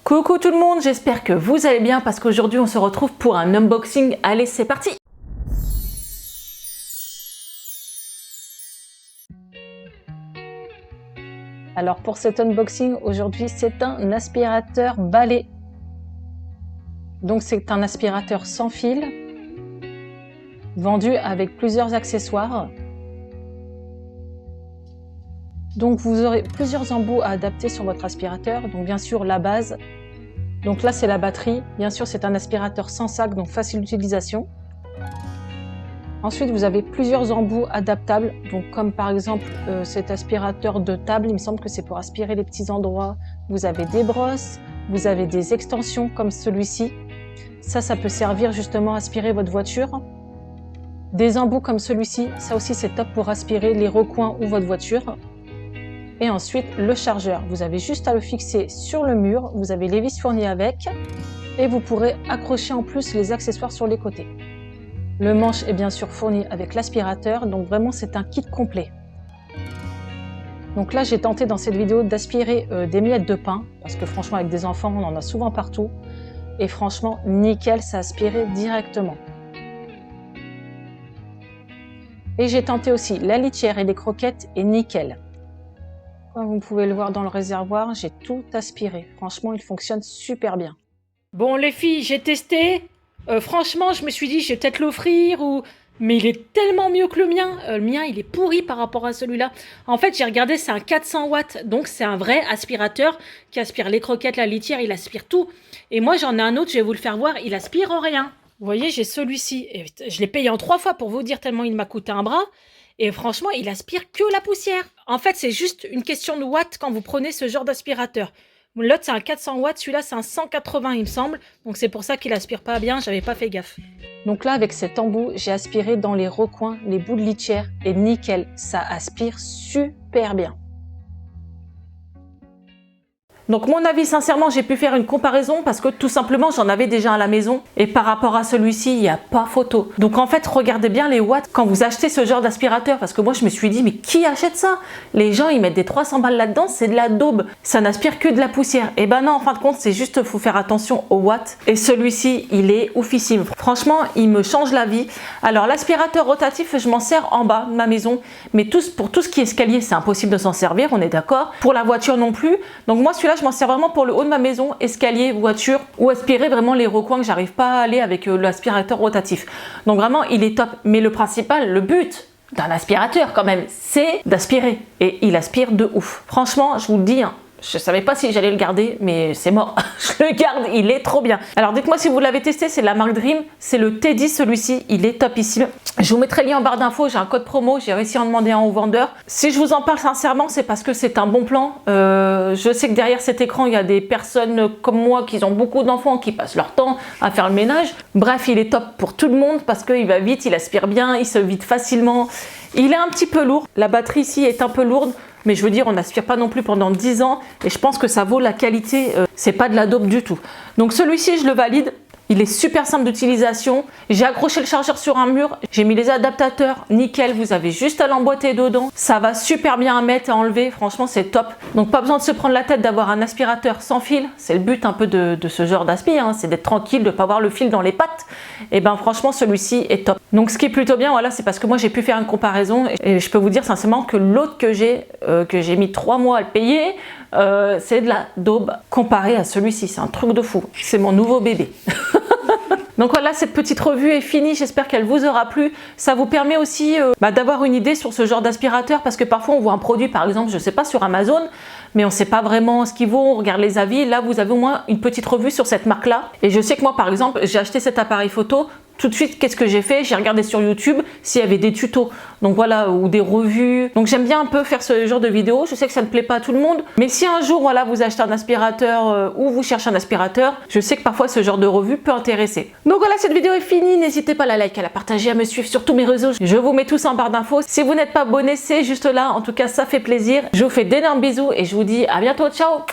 Coucou tout le monde, j'espère que vous allez bien parce qu'aujourd'hui on se retrouve pour un unboxing. Allez, c'est parti! Alors pour cet unboxing, aujourd'hui c'est un aspirateur balai. Donc c'est un aspirateur sans fil, vendu avec plusieurs accessoires. Donc vous aurez plusieurs embouts à adapter sur votre aspirateur. Donc bien sûr la base. Donc là c'est la batterie. Bien sûr c'est un aspirateur sans sac, donc facile d'utilisation. Ensuite vous avez plusieurs embouts adaptables. Donc comme par exemple cet aspirateur de table, il me semble que c'est pour aspirer les petits endroits. Vous avez des brosses, vous avez des extensions comme celui-ci. Ça peut servir justement à aspirer votre voiture. Des embouts comme celui-ci, ça aussi c'est top pour aspirer les recoins ou votre voiture. Et ensuite le chargeur, vous avez juste à le fixer sur le mur, vous avez les vis fournies avec et vous pourrez accrocher en plus les accessoires sur les côtés. Le manche est bien sûr fourni avec l'aspirateur, donc vraiment c'est un kit complet. Donc là j'ai tenté dans cette vidéo d'aspirer des miettes de pain, parce que franchement avec des enfants on en a souvent partout, et franchement nickel, ça aspirait directement. Et j'ai tenté aussi la litière et les croquettes et nickel. Comme vous pouvez le voir dans le réservoir, j'ai tout aspiré. Franchement, il fonctionne super bien. Bon les filles, j'ai testé. Franchement, je me suis dit, je vais peut-être l'offrir ou... Mais il est tellement mieux que le mien. Le mien, il est pourri par rapport à celui-là. En fait, j'ai regardé, c'est un 400 watts. Donc, c'est un vrai aspirateur qui aspire les croquettes, la litière, il aspire tout. Et moi, j'en ai un autre, je vais vous le faire voir, il aspire rien. Vous voyez, j'ai celui-ci. Et je l'ai payé en 3 fois pour vous dire tellement il m'a coûté un bras. Et franchement, il aspire que la poussière. En fait, c'est juste une question de watts quand vous prenez ce genre d'aspirateur. L'autre, c'est un 400 watts. Celui-là, c'est un 180, il me semble. Donc, c'est pour ça qu'il aspire pas bien. J'avais pas fait gaffe. Donc là, avec cet embout, j'ai aspiré dans les recoins, les bouts de litière. Et nickel, ça aspire super bien. Donc mon avis, sincèrement, j'ai pu faire une comparaison parce que tout simplement, j'en avais déjà à la maison. Et par rapport à celui-ci, il n'y a pas photo. Donc en fait, regardez bien les watts quand vous achetez ce genre d'aspirateur. Parce que moi, je me suis dit, mais qui achète ça? Les gens, ils mettent des 300 balles là-dedans, c'est de la daube. Ça n'aspire que de la poussière. Et ben non, en fin de compte, c'est juste, faut faire attention aux watts. Et celui-ci, il est oufissime. Franchement, il me change la vie. Alors l'aspirateur rotatif, je m'en sers en bas de ma maison. Mais pour tout ce qui est escalier, c'est impossible de s'en servir, on est d'accord. Pour la voiture non plus. Donc moi, celui-là, je m'en sers vraiment pour le haut de ma maison, escalier, voiture, ou aspirer vraiment les recoins que j'arrive pas à aller avec l'aspirateur rotatif. Donc vraiment, il est top. Mais le principal, le but d'un aspirateur quand même, c'est d'aspirer. Et il aspire de ouf. Franchement, je vous le dis, hein, je savais pas si j'allais le garder, mais c'est mort. Je le garde, il est trop bien. Alors dites-moi si vous l'avez testé, c'est la marque Dream. C'est le T10 celui-ci, il est topissime. Je vous mettrai le lien en barre d'infos, j'ai un code promo, j'ai réussi à en demander un au vendeur. Si je vous en parle sincèrement, c'est parce que c'est un bon plan. Je sais que derrière cet écran, il y a des personnes comme moi qui ont beaucoup d'enfants, qui passent leur temps à faire le ménage. Bref, il est top pour tout le monde parce qu'il va vite, il aspire bien, il se vide facilement. Il est un petit peu lourd, la batterie ici est un peu lourde. Mais je veux dire, on n'aspire pas non plus pendant 10 ans et je pense que ça vaut la qualité. C'est pas de la dope du tout. Donc celui-ci, je le valide. Il est super simple d'utilisation. J'ai accroché le chargeur sur un mur. J'ai mis les adaptateurs. Nickel, vous avez juste à l'emboîter dedans. Ça va super bien à mettre, à enlever. Franchement, c'est top. Donc pas besoin de se prendre la tête d'avoir un aspirateur sans fil. C'est le but un peu de ce genre d'aspi. Hein. C'est d'être tranquille, de ne pas avoir le fil dans les pattes. Et ben franchement, celui-ci est top. Donc ce qui est plutôt bien, voilà, c'est parce que moi j'ai pu faire une comparaison. Et je peux vous dire sincèrement que l'autre que j'ai mis 3 mois à le payer, c'est de la daube comparé à celui-ci. C'est un truc de fou. C'est mon nouveau bébé. Donc voilà, cette petite revue est finie, j'espère qu'elle vous aura plu. Ça vous permet aussi d'avoir une idée sur ce genre d'aspirateur parce que parfois on voit un produit, par exemple, je sais pas, sur Amazon, mais on sait pas vraiment ce qu'il vaut, on regarde les avis. Là, vous avez au moins une petite revue sur cette marque-là. Et je sais que moi, par exemple, j'ai acheté cet appareil photo. Tout de suite, qu'est-ce que j'ai fait? J'ai regardé sur YouTube s'il y avait des tutos, donc voilà, ou des revues. Donc j'aime bien un peu faire ce genre de vidéos. Je sais que ça ne plaît pas à tout le monde, mais si un jour, voilà, vous achetez un aspirateur ou vous cherchez un aspirateur, je sais que parfois ce genre de revue peut intéresser. Donc voilà, cette vidéo est finie. N'hésitez pas à la liker, à la partager, à me suivre sur tous mes réseaux. Je vous mets tous en barre d'infos. Si vous n'êtes pas abonné, c'est juste là. En tout cas, ça fait plaisir. Je vous fais d'énormes bisous et je vous dis à bientôt. Ciao!